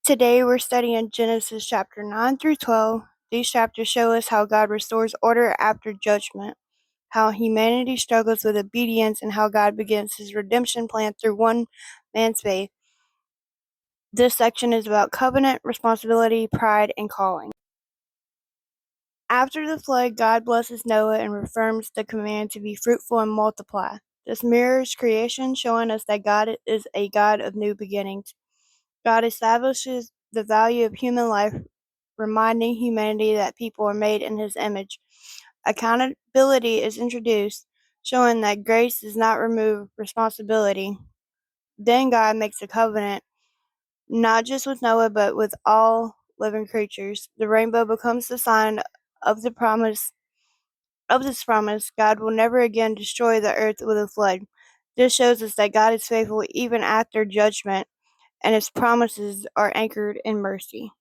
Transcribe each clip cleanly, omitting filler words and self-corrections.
Today we're studying Genesis chapter 9 through 12. These chapters show us how God restores order after judgment, how humanity struggles with obedience, and how God begins his redemption plan through one man's faith. This section is about covenant, responsibility, pride, and calling. After the flood, God blesses Noah and reaffirms the command to be fruitful and multiply. This mirrors creation, showing us that God is a God of new beginnings. God establishes the value of human life, reminding humanity that people are made in his image. Accountability is introduced, showing that grace does not remove responsibility. Then God makes a covenant, not just with Noah, but with all living creatures. The rainbow becomes the sign of the promise of this promise. God will never again destroy the earth with a flood. This shows us that God is faithful even after judgment, and his promises are anchored in mercy.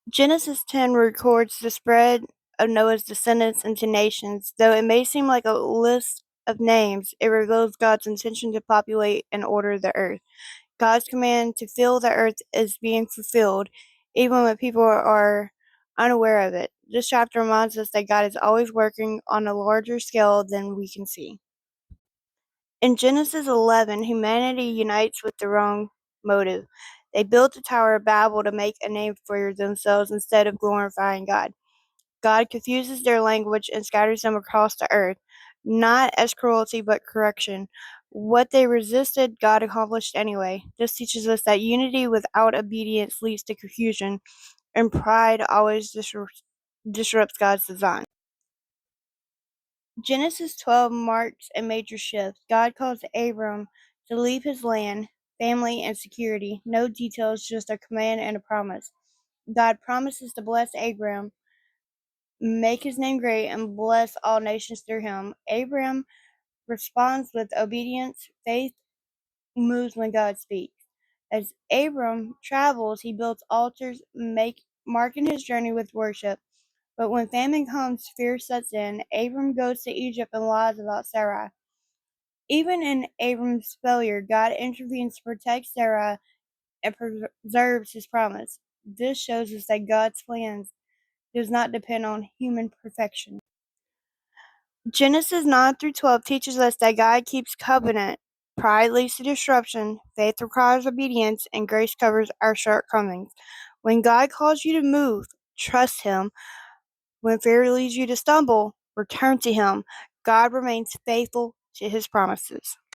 Genesis 10 records the spread of Noah's descendants into nations. Though it may seem like a list of names, it reveals God's intention to populate and order the earth. God's command to fill the earth is being fulfilled, even when people are unaware of it. This chapter reminds us that God is always working on a larger scale than we can see. In Genesis 11, humanity unites with the wrong motive. They built the Tower of Babel to make a name for themselves instead of glorifying God. God confuses their language and scatters them across the earth, not as cruelty but correction. What they resisted, God accomplished anyway. This teaches us that unity without obedience leads to confusion, and pride always disrupts God's design. Genesis 12 marks a major shift. God calls Abram to leave his land, family, and security. No details, just a command and a promise. God promises to bless Abram, make his name great, and bless all nations through him. Abram responds with obedience. Faith moves when God speaks. As Abram travels, he builds altars, marking his journey with worship. But when famine comes, fear sets in. Abram goes to Egypt and lies about Sarai. Even in Abram's failure, God intervenes to protect Sarah and preserves his promise. This shows us that God's plans does not depend on human perfection. Genesis 9 through 12 teaches us that God keeps covenant. Pride leads to disruption, faith requires obedience, and grace covers our shortcomings. When God calls you to move, trust him. When fear leads you to stumble, return to him. God remains faithful to his promises.